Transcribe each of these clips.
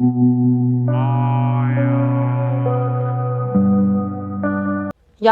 Y'all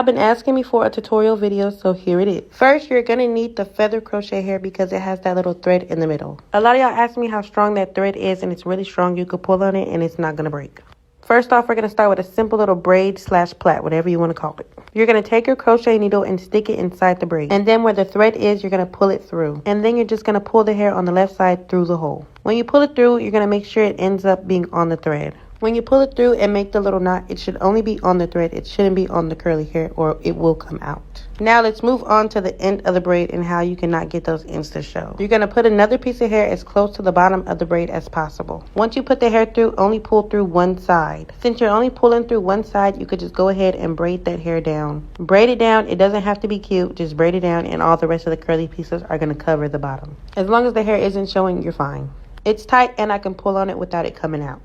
been asking me for a tutorial video, so here it is. First, you're gonna need the feather crochet hair because it has that little thread in the middle. A lot of y'all ask me how strong that thread is, and it's really strong. You could pull on it and it's not gonna break. First off, we're gonna start with a simple little braid / plait, whatever you wanna call it. You're gonna take your crochet needle and stick it inside the braid. And then where the thread is, you're gonna pull it through. And then you're just gonna pull the hair on the left side through the hole. When you pull it through, you're gonna make sure it ends up being on the thread. When you pull it through and make the little knot, it should only be on the thread. It shouldn't be on the curly hair or it will come out. Now let's move on to the end of the braid and how you cannot get those ends to show. You're going to put another piece of hair as close to the bottom of the braid as possible. Once you put the hair through, only pull through one side. Since you're only pulling through one side, you could just go ahead and braid that hair down. Braid it down. It doesn't have to be cute. Just braid it down and all the rest of the curly pieces are going to cover the bottom. As long as the hair isn't showing, you're fine. It's tight and I can pull on it without it coming out.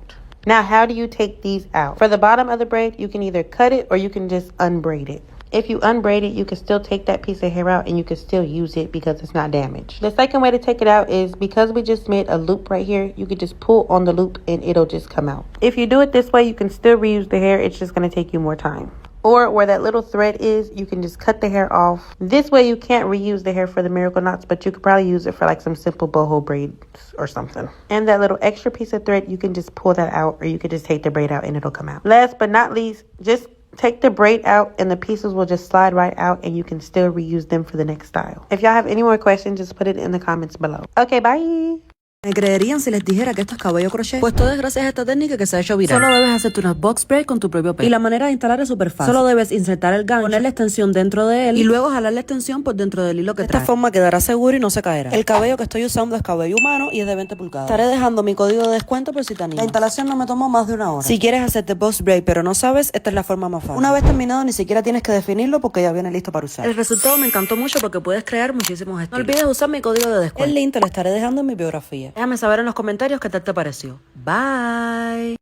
Now, how do you take these out? For the bottom of the braid, you can either cut it or you can just unbraid it. If you unbraid it, you can still take that piece of hair out and you can still use it because it's not damaged. The second way to take it out is because we just made a loop right here, you could just pull on the loop and it'll just come out. If you do it this way, you can still reuse the hair. It's just going to take you more time. Or where that little thread is, you can just cut the hair off. This way you can't reuse the hair for the miracle knots, but you could probably use it for like some simple boho braids or something. And that little extra piece of thread, you can just pull that out or you could just take the braid out and it'll come out. Last but not least, just take the braid out and the pieces will just slide right out and you can still reuse them for the next style. If y'all have any more questions, just put it in the comments below. Okay, bye. ¿Me creerían si les dijera que esto es cabello crochet? Pues todo es gracias a esta técnica que se ha hecho viral. Solo debes hacerte unas box braid con tu propio pelo. Y la manera de instalar es súper fácil. Solo debes insertar el gancho, poner la extensión dentro de él y luego jalar la extensión por dentro del hilo que trae. De esta forma quedará seguro y no se caerá. El cabello que estoy usando es cabello humano y es de 20 pulgadas. Estaré dejando mi código de descuento por si te animas. La instalación no me tomó más de una hora. Si quieres hacerte box braid pero no sabes, esta es la forma más fácil. Una vez terminado, ni siquiera tienes que definirlo porque ya viene listo para usar. El resultado me encantó mucho porque puedes crear muchísimos estilos. No olvides usar mi código de descuento. El link te lo estaré dejando en mi biografía. Déjame saber en los comentarios qué tal te pareció. Bye.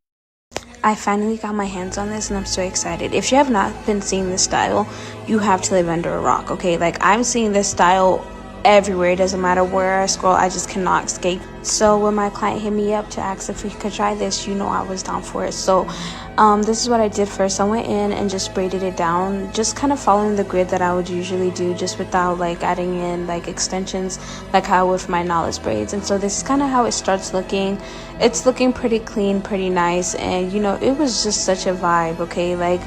I finally got my hands on this and I'm so excited. If you have not been seeing this style, you have to live under a rock, okay? Like, I'm seeing this style everywhere. It doesn't matter where I scroll, I just cannot escape. So when my client hit me up to ask if we could try this, you know I was down for it. So this is what I did first. I went in and just braided it down, just kind of following the grid that I would usually do, just without like adding in like extensions like how I would for my knowledge braids. And so this is kind of how it starts looking. It's looking pretty clean, pretty nice, and you know, it was just such a vibe, okay? Like,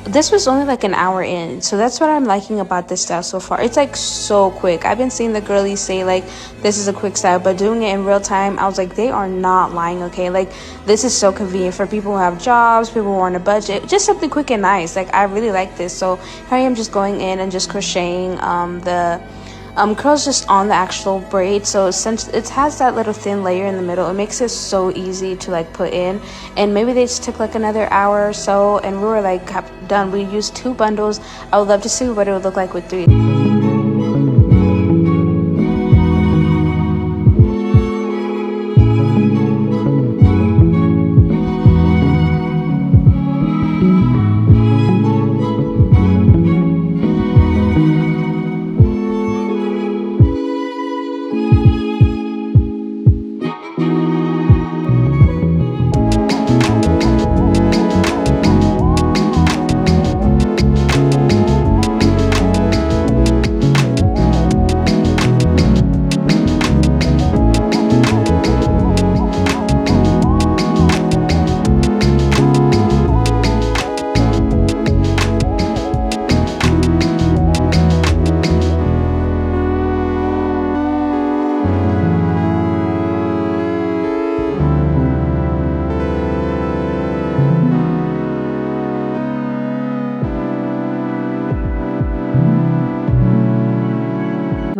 this was only like an hour in, so that's what I'm liking about this style so far. It's like so quick. I've been seeing the girlies say like this is a quick style, but doing it in real time, I was like, they are not lying, okay? Like, this is so convenient for people who have jobs, people who are on a budget, just something quick and nice. Like, I really like this. So here I am just going in and just crocheting the curls just on the actual braid. So since it has that little thin layer in the middle, it makes it so easy to like put in. And maybe they just took like another hour or so and we were like done. We used 2 bundles. I would love to see what it would look like with 3.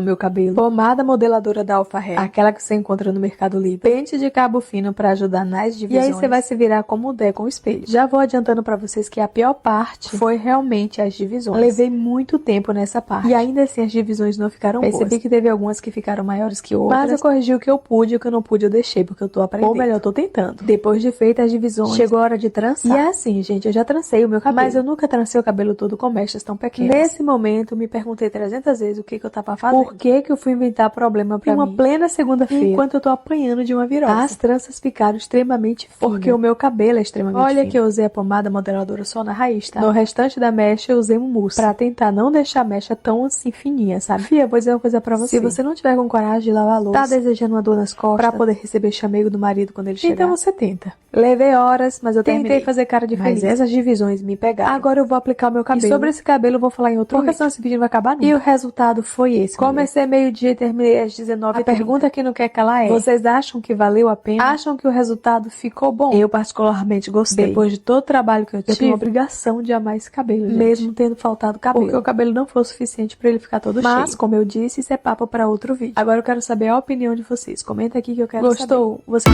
meu cabelo, pomada modeladora da Alpha Hair, aquela que você encontra no Mercado Livre, pente de cabo fino pra ajudar nas divisões, e aí você vai se virar como der com o espelho. Já vou adiantando pra vocês que a pior parte foi realmente as divisões. Eu levei muito tempo nessa parte, e ainda assim as divisões não ficaram boas. Percebi que teve algumas que ficaram maiores que outras, mas eu corrigi o que eu pude, o que eu não pude eu deixei, porque eu tô aprendendo. Ou melhor, eu tô tentando. Depois de feitas as divisões, chegou a hora de trançar. E é assim, gente, eu já trancei o meu cabelo, mas eu nunca trancei o cabelo todo com mechas tão pequenas. Nesse momento, me perguntei 300 vezes o que eu tava fazendo. que eu fui inventar problema pra mim? Uma plena segunda-feira, enquanto eu tô apanhando de uma virose. As tranças ficaram extremamente finas, porque o meu cabelo é extremamente fino. Olha que eu usei a pomada modeladora só na raiz, tá? No restante da mecha eu usei um mousse, pra tentar não deixar a mecha tão assim fininha, sabe? Fia, vou dizer uma coisa pra você. Se você não tiver com coragem de lavar a louça, tá desejando uma dor nas costas, pra poder receber chamego do marido quando ele chegar, então você tenta. Levei horas, mas eu tentei fazer cara de feliz. Mas essas divisões me pegaram. Agora eu vou aplicar o meu cabelo. E sobre esse cabelo eu vou falar em outro vídeo, porque senão esse vídeo não vai acabar nunca. E o resultado foi esse. Comecei meio-dia e terminei às 19h. A pergunta que não quer calar é: vocês acham que valeu a pena? Acham que o resultado ficou bom? Eu particularmente gostei. Depois de todo o trabalho que eu tive, eu tenho a obrigação de amar esse cabelo, gente. Mesmo tendo faltado cabelo. Porque o cabelo não foi o suficiente pra ele ficar todo cheio. Mas, como eu disse, isso é papo pra outro vídeo. Agora eu quero saber a opinião de vocês. Comenta aqui que eu quero saber. Gostou? Você...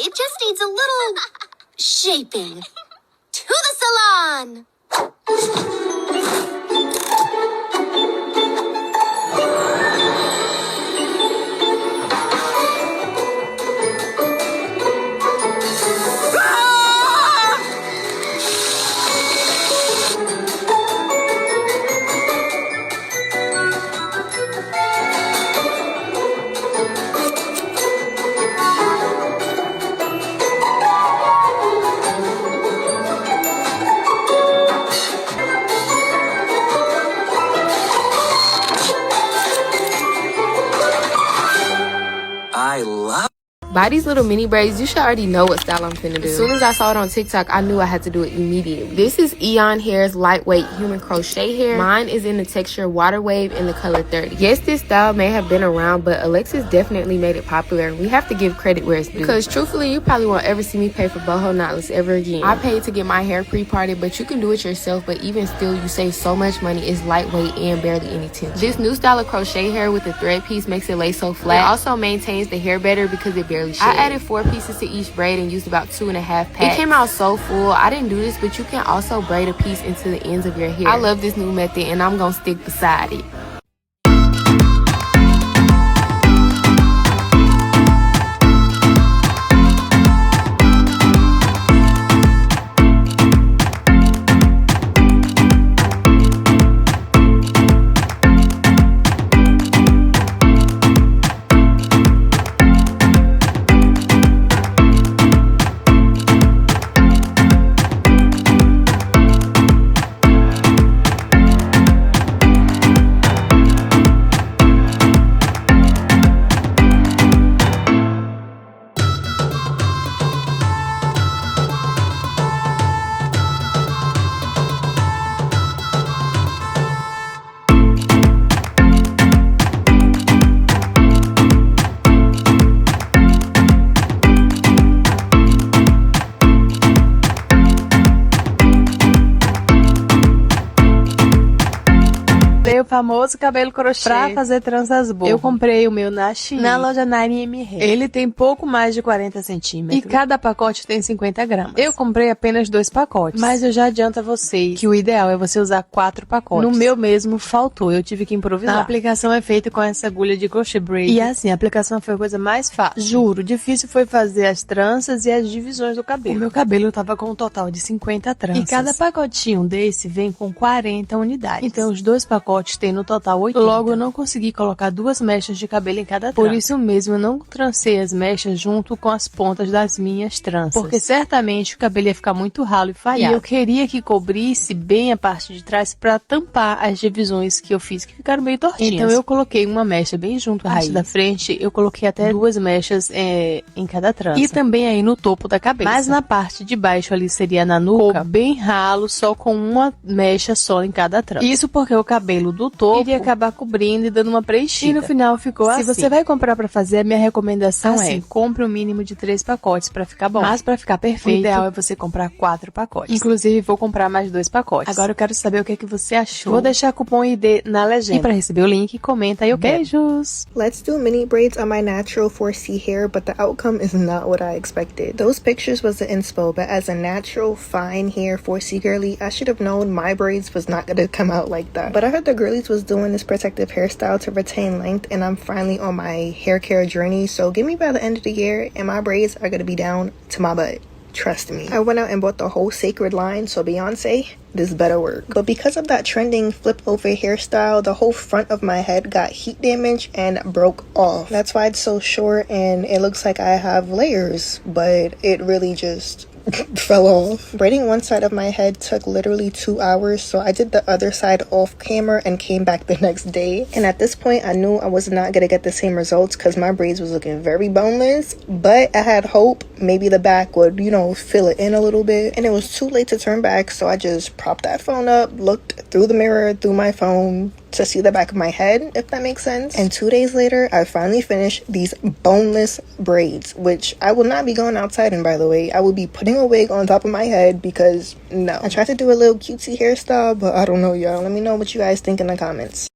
It just needs a little shaping. To the salon! I love. By these little mini braids, you should already know what style I'm finna do. As soon as I saw it on TikTok, I knew I had to do it immediately. This is Eon Hair's lightweight human crochet hair. Mine is in the texture water wave in the color 30. Yes, this style may have been around, but Alexis definitely made it popular. We have to give credit where it's due. Because truthfully, you probably won't ever see me pay for boho knotless ever again. I paid to get my hair pre-parted, but you can do it yourself. But even still, you save so much money. It's lightweight and barely any tension. This new style of crochet hair with the thread piece makes it lay so flat. It also maintains the hair better because it barely sheds. I added 4 pieces to each braid and used about 2.5 packs. It came out so full. I didn't do this, but you can also braid a piece into the ends of your hair. I love this new method and I'm gonna stick beside it. O famoso cabelo crochê pra fazer tranças boas. Eu comprei o meu na Shein, na loja 9mm. Ele tem pouco mais de 40 centímetros. E cada pacote tem 50 gramas. Eu comprei apenas 2 pacotes. Mas eu já adianto a vocês que o ideal é você usar 4 pacotes. No meu mesmo faltou. Eu tive que improvisar. A aplicação é feita com essa agulha de crochet braid. E assim, a aplicação foi a coisa mais fácil. Juro, difícil foi fazer as tranças e as divisões do cabelo. O meu cabelo tava com um total de 50 tranças. E cada pacotinho desse vem com 40 unidades. Então os 2 pacotes tem no total 80. Logo, eu não consegui colocar 2 mechas de cabelo em cada trança. Por isso mesmo, eu não trancei as mechas junto com as pontas das minhas tranças. Porque certamente o cabelo ia ficar muito ralo e falhado. E eu queria que cobrisse bem a parte de trás pra tampar as divisões que eu fiz, que ficaram meio tortinhas. Então eu coloquei uma mecha bem junto à raiz da frente. Eu coloquei até 2 mechas em cada trança. E também aí no topo da cabeça. Mas na parte de baixo ali seria na nuca, ficou bem ralo, só com uma mecha só em cada trança. Isso porque o cabelo pelo do topo, iria acabar cobrindo e dando uma preenchida. E no final ficou assim. Se você vai comprar pra fazer, a minha recomendação é compre um mínimo de 3 pacotes pra ficar bom. Mas pra ficar perfeito, o ideal é você comprar 4 pacotes. Inclusive, vou comprar mais 2 pacotes. Agora eu quero saber o que é que você achou. Vou deixar cupom ID na legenda. E pra receber o link, comenta aí. Beijos! Let's do mini braids on my natural 4C hair, but the outcome is not what I expected. Those pictures was the inspo, but as a natural, fine hair 4C girly, I should have known my braids was not gonna come out like that. But I heard the girlies was doing this protective hairstyle to retain length, and I'm finally on my hair care journey, so give me by the end of the year, and my braids are gonna be down to my butt. Trust me. I went out and bought the whole sacred line, so Beyonce, this better work. But because of that trending flip over hairstyle, the whole front of my head got heat damage and broke off. That's why it's so short and it looks like I have layers, but it really just fell off. Braiding one side of my head took literally 2 hours, so I did the other side off camera and came back the next day. And at this point, I knew I was not gonna get the same results because my braids was looking very boneless, but I had hope maybe the back would, you know, fill it in a little bit. And it was too late to turn back, so I just propped that phone up, looked through the mirror, through my phone, to see the back of my head, if that makes sense. And 2 days later, I finally finished these boneless braids, which I will not be going outside in, by the way. I will be putting a wig on top of my head because no. I tried to do a little cutesy hairstyle, but I don't know, y'all. Let me know what you guys think in the comments.